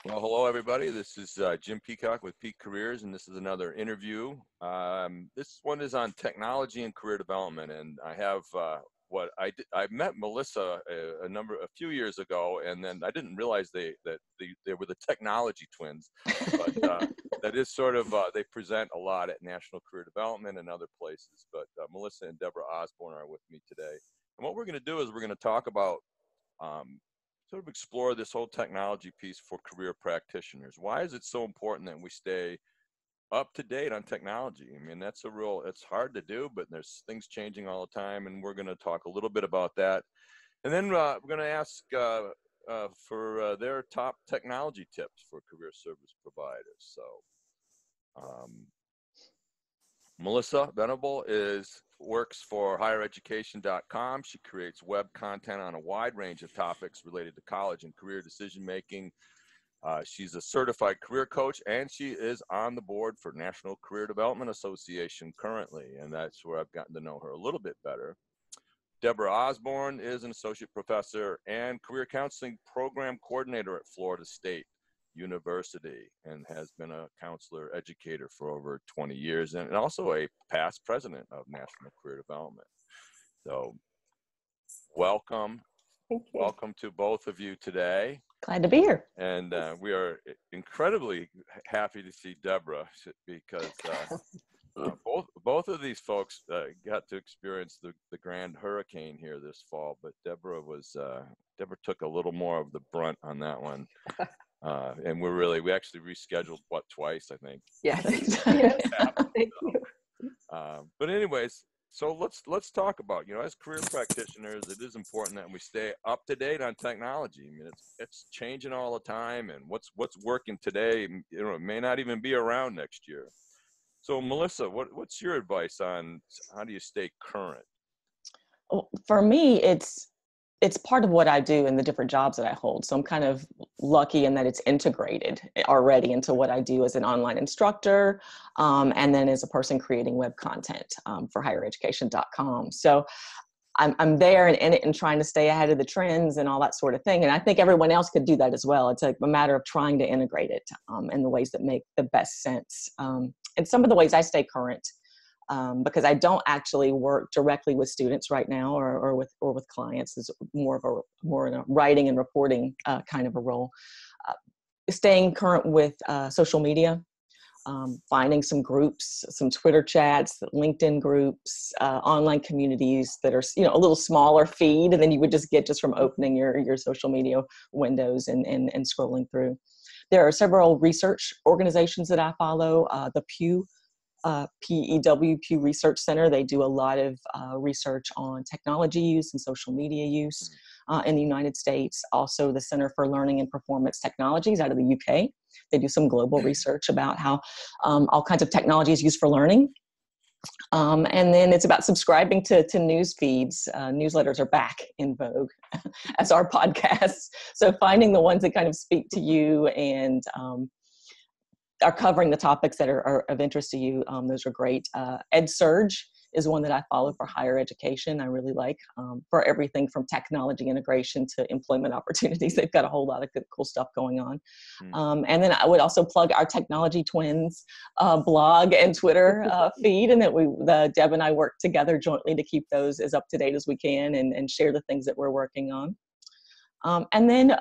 Well, hello, everybody. This is Jim Peacock with Peak Careers, and this is another interview. This one is on technology and career development, and I have I met Melissa a few years ago, and then I didn't realize they were the technology twins, but that is sort of they present a lot at National Career Development and other places. But Melissa and Deborah Osborn are with me today, and what we're going to do is we're going to talk about. Sort of explore this whole technology piece for career practitioners. Why is it so important that we stay up to date on technology? I mean, it's hard to do, but there's things changing all the time, and we're going to talk a little bit about that. And then we're going to ask for their top technology tips for career service providers. So Melissa Venable works for highereducation.com. She creates web content on a wide range of topics related to college and career decision-making. She's a certified career coach, and she is on the board for National Career Development Association currently, and that's where I've gotten to know her a little bit better. Deborah Osborn is an associate professor and career counseling program coordinator at Florida State University, and has been a counselor educator for over 20 years, and also a past president of National Career Development. So welcome to both of you today. Glad to be here. And we are incredibly happy to see Deborah, because both of these folks got to experience the grand hurricane here this fall, but Deborah took a little more of the brunt on that one. And we actually rescheduled twice, I think. Yes. But anyways, so let's talk about, as career practitioners, it is important that we stay up to date on technology. I mean, it's changing all the time, and what's working today, it may not even be around next year. So Melissa, what's your advice on how do you stay current? Well, for me, it's part of what I do in the different jobs that I hold. So I'm kind of lucky in that it's integrated already into what I do as an online instructor, and then as a person creating web content for highereducation.com. So I'm there and in it and trying to stay ahead of the trends and all that sort of thing. And I think everyone else could do that as well. It's a matter of trying to integrate it in the ways that make the best sense. And some of the ways I stay current, because I don't actually work directly with students right now, or with clients, is more in a writing and reporting kind of a role. Staying current with social media, finding some groups, some Twitter chats, LinkedIn groups, online communities that are a little smaller feed, and then you would just get from opening your social media windows and scrolling through. There are several research organizations that I follow. The Pew Research Center. They do a lot of research on technology use and social media use in the United States. Also, the Center for Learning and Performance Technologies out of the UK. They do some global research about how all kinds of technology is used for learning. And then it's about subscribing to news feeds. Newsletters are back in vogue, as are podcasts. So finding the ones that kind of speak to you and are covering the topics that are of interest to you. Those are great. EdSurge is one that I follow for higher education. I really like for everything from technology integration to employment opportunities. They've got a whole lot of good, cool stuff going on. And then I would also plug our Technology Twins blog and Twitter feed, and that Deb and I work together jointly to keep those as up to date as we can and share the things that we're working on. And then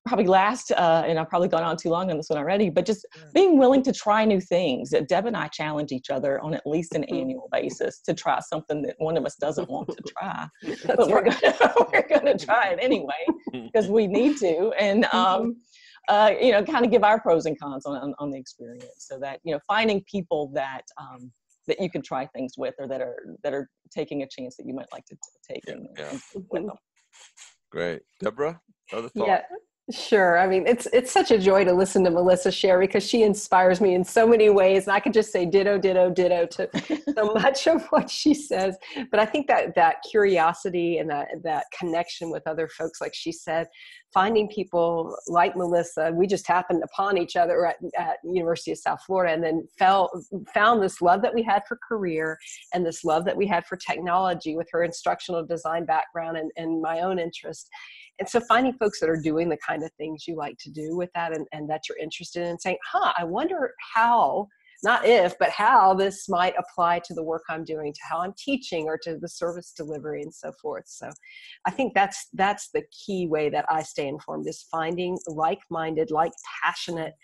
probably last, and I've probably gone on too long on this one already, but just being willing to try new things. Deb and I challenge each other on at least an annual basis to try something that one of us doesn't want to try, but we're gonna try it anyway because we need to, and kind of give our pros and cons on the experience, so that finding people that that you can try things with, or that are taking a chance that you might like to take. Great. Deborah, other thoughts? Yeah. Sure. I mean, it's such a joy to listen to Melissa share, because she inspires me in so many ways. And I could just say ditto, ditto, ditto to so much of what she says. But I think that curiosity and that connection with other folks, like she said, finding people like Melissa, we just happened upon each other at University of South Florida, and then found this love that we had for career and this love that we had for technology with her instructional design background and my own interest. And so finding folks that are doing the kind of things you like to do with that, and that you're interested in, saying, I wonder how, not if, but how this might apply to the work I'm doing, to how I'm teaching, or to the service delivery and so forth. So I think that's the key way that I stay informed, is finding like-minded, passionate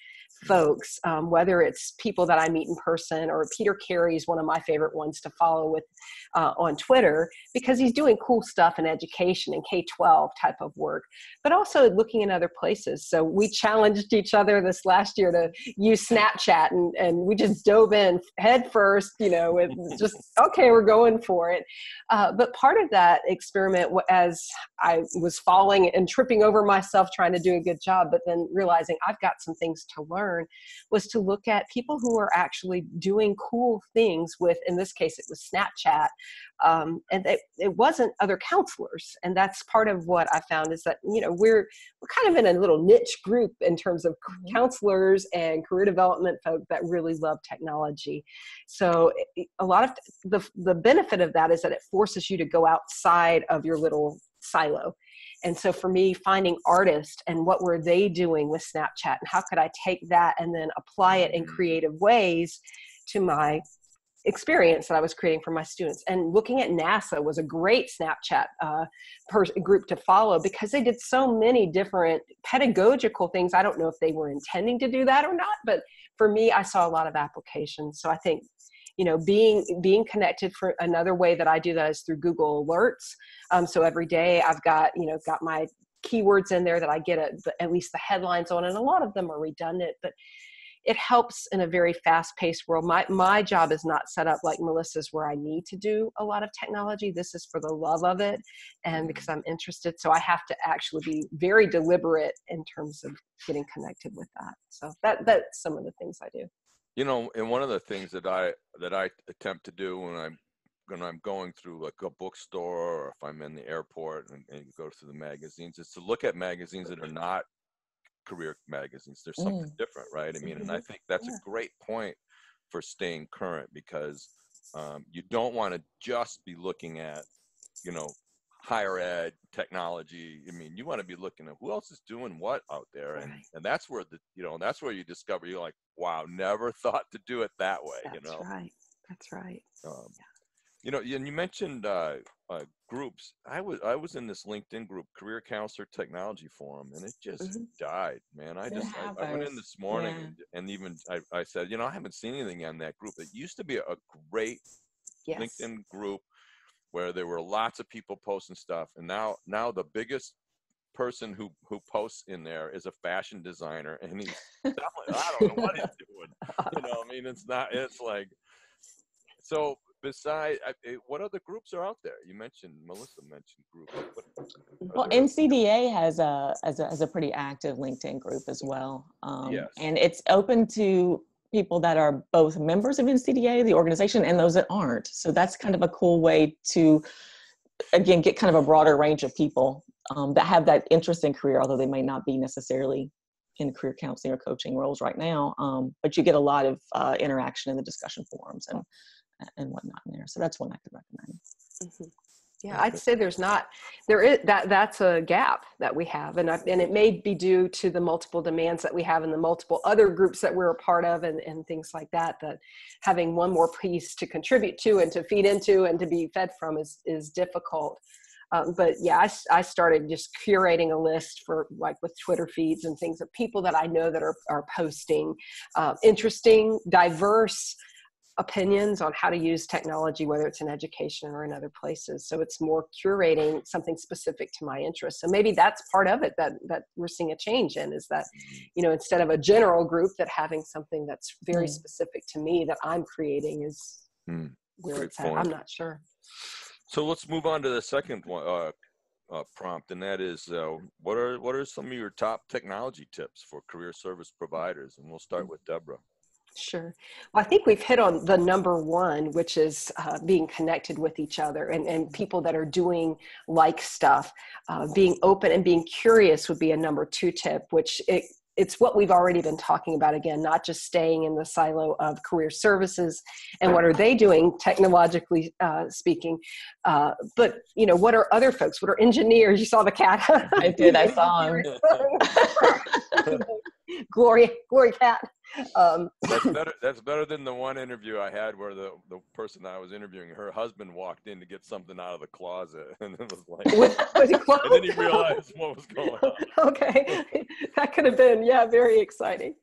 folks, whether it's people that I meet in person, or Peter Carey is one of my favorite ones to follow with on Twitter, because he's doing cool stuff in education and K-12 type of work, but also looking in other places. So we challenged each other this last year to use Snapchat, and we just dove in head first, with just, okay, we're going for it. But part of that experiment, as I was falling and tripping over myself trying to do a good job, but then realizing I've got some things to learn, was to look at people who are actually doing cool things with, in this case, it was Snapchat. And it wasn't other counselors. And that's part of what I found, is that, we're kind of in a little niche group in terms of counselors and career development folk that really love technology. So a lot of the benefit of that is that it forces you to go outside of your little silo. And so for me, finding artists and what were they doing with Snapchat, and how could I take that and then apply it in creative ways to my experience that I was creating for my students. And looking at NASA was a great Snapchat group to follow, because they did so many different pedagogical things. I don't know if they were intending to do that or not, but for me, I saw a lot of applications. So I think, being connected, for another way that I do that is through Google Alerts. So every day I've got my keywords in there that I get at least the headlines on, and a lot of them are redundant, but it helps in a very fast-paced world. My job is not set up like Melissa's, where I need to do a lot of technology. This is for the love of it, and because I'm interested. So I have to actually be very deliberate in terms of getting connected with that. So that's some of the things I do. And one of the things that I attempt to do when I'm going through like a bookstore, or if I'm in the airport and go through the magazines, is to look at magazines that are not career magazines. There's something different, right? I mean, and I think that's a great point for staying current, because you don't want to just be looking at, higher ed, technology. I mean, you want to be looking at who else is doing what out there, and that's where that's where you discover, you're like, wow, never thought to do it that way. That's right. And you mentioned groups. I was in this LinkedIn group, Career Counselor Technology Forum, and it just died, man. I went in this morning, and even I said, I haven't seen anything on that group. It used to be a great LinkedIn group where there were lots of people posting stuff, and now the biggest person who posts in there is a fashion designer, and he's I don't know what he's doing. It's like, so besides, what other groups are out there? Melissa mentioned groups. Well, NCDA has a pretty active LinkedIn group as well. And it's open to people that are both members of NCDA, the organization, and those that aren't. So that's kind of a cool way to, again, get kind of a broader range of people that have that interest in career, although they may not be necessarily in career counseling or coaching roles right now. But you get a lot of interaction in the discussion forums and whatnot in there. So that's one I could recommend. Yeah, I'd say that's a gap that we have, and it may be due to the multiple demands that we have in the multiple other groups that we're a part of, and things like that having one more piece to contribute to and to feed into and to be fed from is difficult. But yeah, I started just curating a list for, like, with Twitter feeds and things, of people that I know that are posting interesting, diverse opinions on how to use technology, whether it's in education or in other places. So it's more curating something specific to my interests. So maybe that's part of it that we're seeing a change in, is that, instead of a general group, that having something that's very specific to me that I'm creating is where it's at. I'm not sure. So let's move on to the second one, prompt, and that is, what are some of your top technology tips for career service providers? And we'll start with Deborah. Sure. Well, I think we've hit on the number one, which is being connected with each other, and people that are doing like stuff. Being open and being curious would be a number two tip, which it's what we've already been talking about, again, not just staying in the silo of career services and what are they doing technologically speaking, but what are other folks, what are engineers? You saw the cat. I did, I saw him. Glory cat. That's better than the one interview I had where the person I was interviewing, her husband walked in to get something out of the closet, and it was like, was it closed? and then he realized what was going on. Okay, that could have been, very exciting.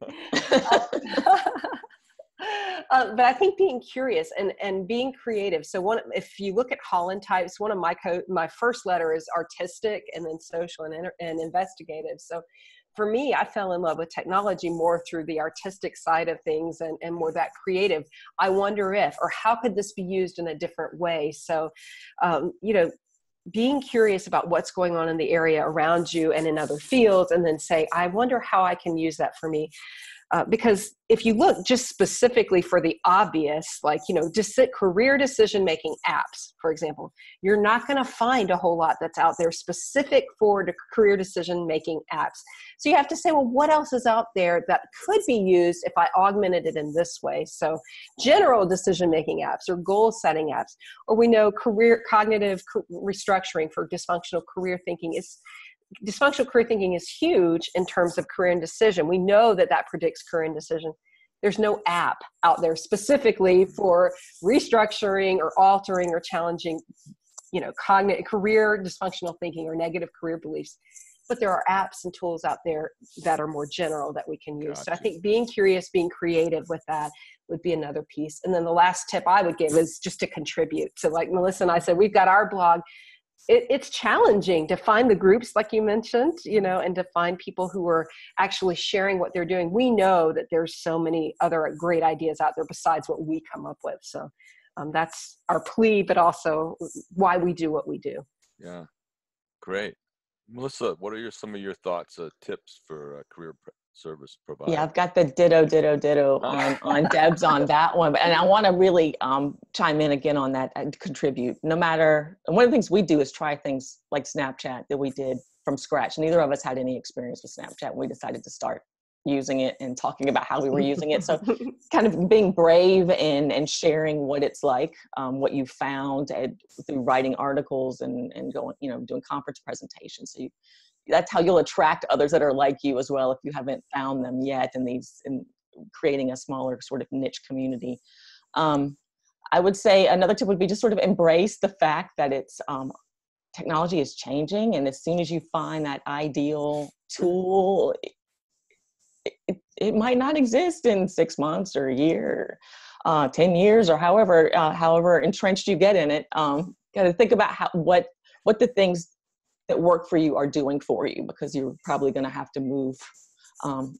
But I think being curious and being creative. So if you look at Holland types, one of my first letter is artistic, and then social and investigative. So for me, I fell in love with technology more through the artistic side of things and more that creative. I wonder if, or how could this be used in a different way? So, being curious about what's going on in the area around you and in other fields, and then say, I wonder how I can use that for me. Because if you look just specifically for the obvious, like, career decision-making apps, for example, you're not going to find a whole lot that's out there specific for the career decision-making apps. So you have to say, well, what else is out there that could be used if I augmented it in this way? So general decision-making apps or goal-setting apps, or we know cognitive restructuring for dysfunctional career thinking is huge in terms of career indecision. We know that predicts career indecision. There's no app out there specifically for restructuring or altering or challenging, cognitive career dysfunctional thinking or negative career beliefs. But there are apps and tools out there that are more general that we can use. So I think being curious, being creative with that would be another piece. And then the last tip I would give is just to contribute. So like Melissa and I said, we've got our blog. It's challenging to find the groups like you mentioned, and to find people who are actually sharing what they're doing. We know that there's so many other great ideas out there besides what we come up with. So that's our plea, but also why we do what we do. Yeah, great. Melissa, what are some of your thoughts, tips for career service provider? Yeah, I've got the ditto on Deb's on that one. And I want to really chime in again on that and contribute. No matter, and one of the things we do is try things like Snapchat that we did from scratch. Neither of us had any experience with Snapchat. We decided to start using it and talking about how we were using it. So kind of being brave and sharing what it's like, what you found through writing articles and going, doing conference presentations. So that's how you'll attract others that are like you as well if you haven't found them yet in creating a smaller sort of niche community. I would say another tip would be just sort of embrace the fact that it's technology is changing, and as soon as you find that ideal tool, it might not exist in 6 months or a year, 10 years, or however entrenched you get in it. Got to think about what the things that work for you are doing for you, because you're probably going to have to move.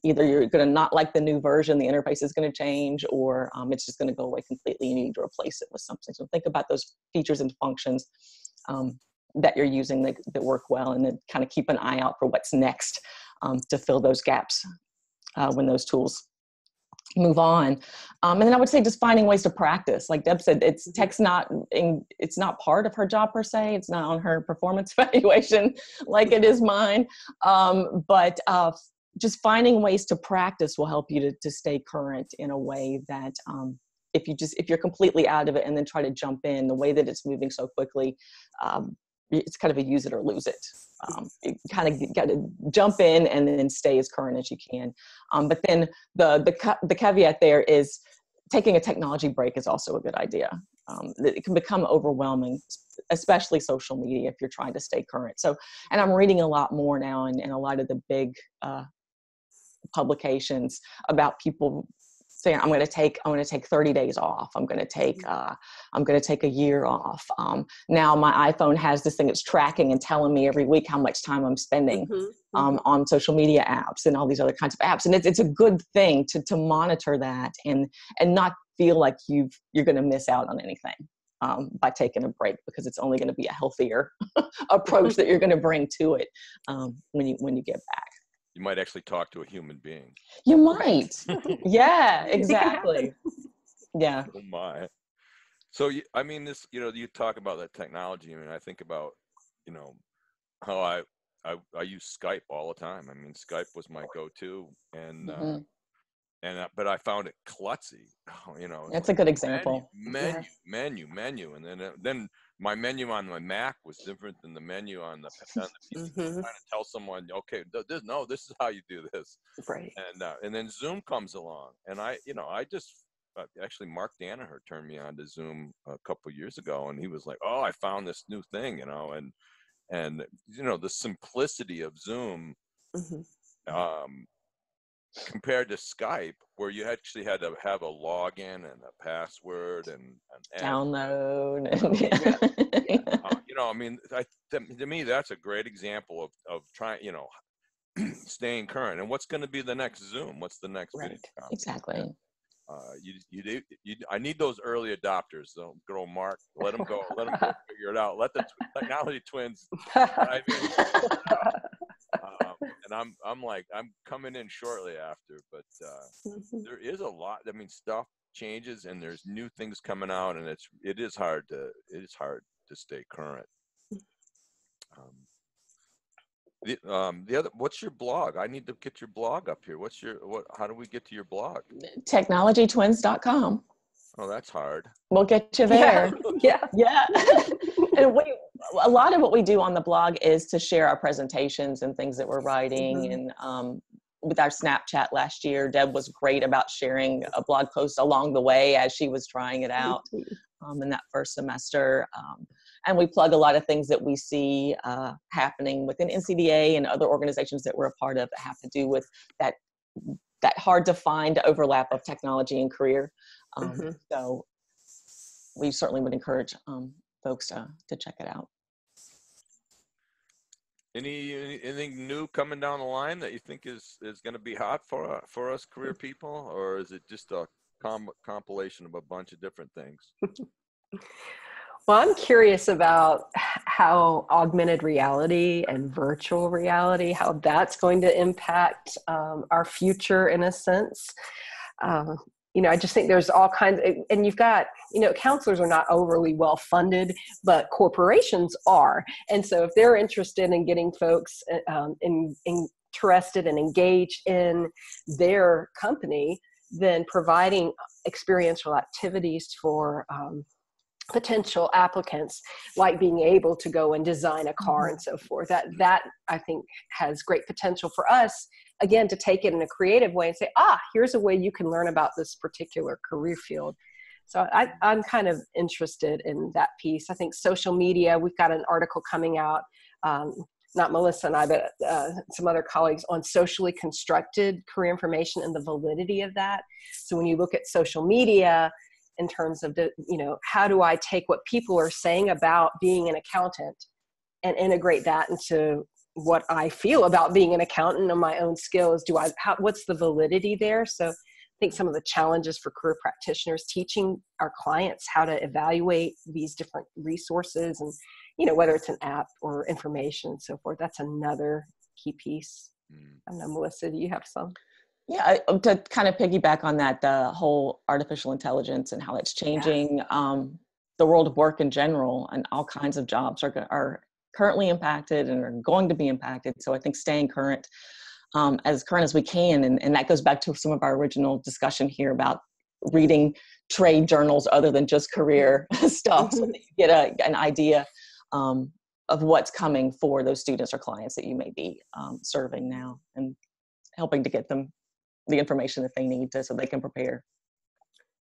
Either you're going to not like the new version, the interface is going to change, or it's just going to go away completely and you need to replace it with something. So think about those features and functions that you're using that work well, and then kind of keep an eye out for what's next to fill those gaps when those tools move on. And then I would say just finding ways to practice. Like Deb said, it's not part of her job per se. It's not on her performance evaluation like it is mine. But just finding ways to practice will help you to stay current in a way that if you're completely out of it and then try to jump in, the way that it's moving so quickly, it's kind of a use it or lose it. You kind of got to jump in and then stay as current as you can. But then the caveat there is taking a technology break is also a good idea. It can become overwhelming, especially social media, if you're trying to stay current. So, and I'm reading a lot more now in a lot of the big publications about people saying, I'm going to take 30 days off. I'm going to take a year off. Now my iPhone has this thing that's tracking and telling me every week how much time I'm spending on social media apps and all these other kinds of apps. And it's a good thing to monitor that and not feel like you're going to miss out on anything by taking a break, because it's only going to be a healthier approach that you're going to bring to it when you get back. You might actually talk to a human being. You might. Yeah, exactly. Yeah. Oh my. So, this, you talk about that technology. I mean, I think about, how I I use Skype all the time. I mean, Skype was my go-to, and but I found it klutzy. You know, That's like a good example. menu, and then my menu on my Mac was different than the menu on the PC. Trying to tell someone, okay, this is how you do this, Right. And then Zoom comes along, and I just actually Mark Danaher turned me on to Zoom a couple years ago, and he was like, oh, I found this new thing, you know, and you know, the simplicity of Zoom. Compared to Skype, where you actually had to have a login and a password and an Download. you know, I mean, to me, that's a great example of trying, you know, staying current. And what's going to be the next Zoom? What's the next video conference? Exactly. I need those early adopters. So, good old Mark, let them go. Let them go figure it out. Let the technology twins dive in. And I'm coming in shortly after, but there is a lot. I mean, stuff changes, and there's new things coming out, and it is hard to stay current. The other, what's your blog? I need to get your blog up here. How do we get to your blog? Technologytwins.com. Oh, that's hard. We'll get you there. Yeah. And a lot of what we do on the blog is to share our presentations and things that we're writing. And with our Snapchat last year, Deb was great about sharing a blog post along the way as she was trying it out in that first semester. And we plug a lot of things that we see happening within NCDA and other organizations that we're a part of that have to do with that hard to find overlap of technology and career. So we certainly would encourage folks to check it out. Anything new coming down the line that you think is going to be hot for us career people, or is it just a compilation of a bunch of different things? Well, I'm curious about how augmented reality and virtual reality, how that's going to impact our future in a sense. You know, I just think there's all kinds of, and you've got, you know, counselors are not overly well funded, but corporations are. And so if they're interested in getting folks interested and engaged in their company, then providing experiential activities for potential applicants, like being able to go and design a car and so forth, that I think has great potential for us, again, to take it in a creative way and say, here's a way you can learn about this particular career field. So I'm kind of interested in that piece. I think social media, we've got an article coming out, not Melissa and I, but some other colleagues, on socially constructed career information and the validity of that. So when you look at social media, in terms of how do I take what people are saying about being an accountant and integrate that into what I feel about being an accountant and my own skills? What's the validity there? So I think some of the challenges for career practitioners, teaching our clients how to evaluate these different resources and, whether it's an app or information and so forth, that's another key piece. I don't know, Melissa, do you have some? Yeah, to kind of piggyback on that, the whole artificial intelligence and how it's changing the world of work in general, and all kinds of jobs are currently impacted and are going to be impacted. So I think staying current as we can, and that goes back to some of our original discussion here about reading trade journals other than just career stuff, so that you get an idea of what's coming for those students or clients that you may be serving now, and helping to get them the information that they need so they can prepare.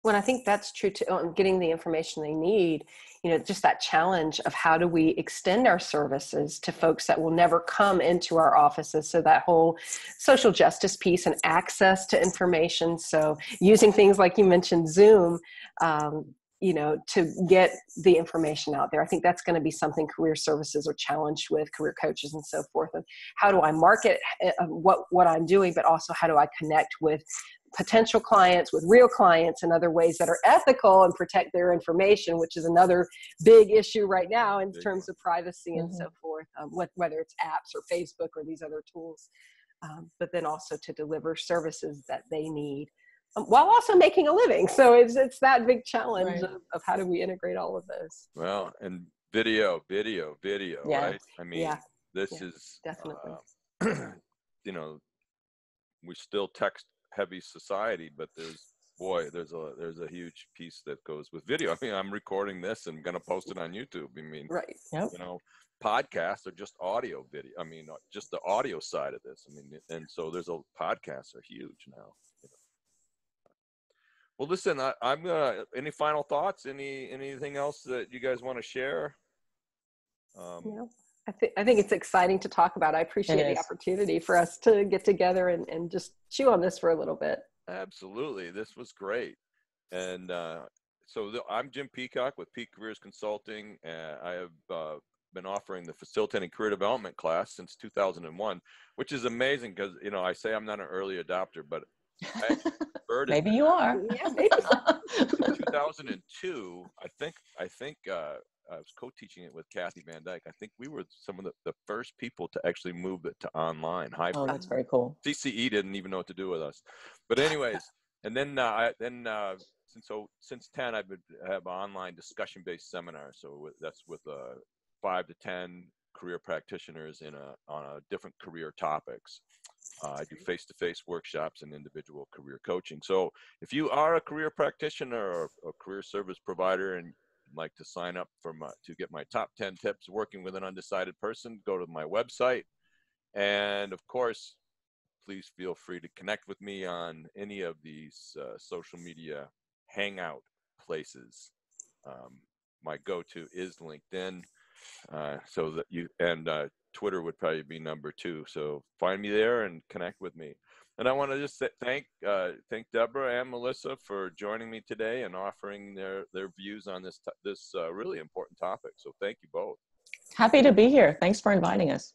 Well, I think that's true too, getting the information they need, just that challenge of how do we extend our services to folks that will never come into our offices. So that whole social justice piece and access to information. So using things like you mentioned, Zoom, to get the information out there. I think that's going to be something career services are challenged with, career coaches and so forth. And how do I market what I'm doing, but also how do I connect with potential clients, with real clients, in other ways that are ethical and protect their information, which is another big issue right now in terms of privacy and so forth, whether it's apps or Facebook or these other tools, but then also to deliver services that they need, while also making a living. So it's that big challenge of how do we integrate all of those. Well, and video, yeah. right? I mean, This Yeah, is, definitely. you know, we're still text heavy society, but there's a huge piece that goes with video. I mean, I'm recording this and going to post it on YouTube. I mean, Right. Yep. you know, podcasts are just audio video. I mean, just the audio side of this. I mean, and so podcasts are huge now. You know. Well, listen, I'm gonna. Any final thoughts? Anything else that you guys want to share? Yeah. I think it's exciting to talk about. I appreciate the opportunity for us to get together and just chew on this for a little bit. Absolutely. This was great. And I'm Jim Peacock with Peak Careers Consulting. I have been offering the Facilitating Career Development class since 2001, which is amazing because, you know, I say I'm not an early adopter, but I actually converted. Maybe you are. Yeah, maybe. 2002, I think I was co-teaching it with Kathy Van Dyke. I think we were some of the first people to actually move it to online hybrid. Oh, that's very cool. CCE didn't even know what to do with us. But anyways, and then since 10, I have online discussion-based seminars. So that's with 5 to 10 career practitioners on different career topics. I do face-to-face workshops and individual career coaching. So if you are a career practitioner or a career service provider and like to sign up to get my top 10 tips working with an undecided person, go to my website. And of course, please feel free to connect with me on any of these social media hangout places. My go-to is LinkedIn, so that Twitter would probably be number 2. So find me there and connect with me. And I want to just thank Deborah and Melissa for joining me today and offering their views on this really important topic. So thank you both. Happy to be here. Thanks for inviting us.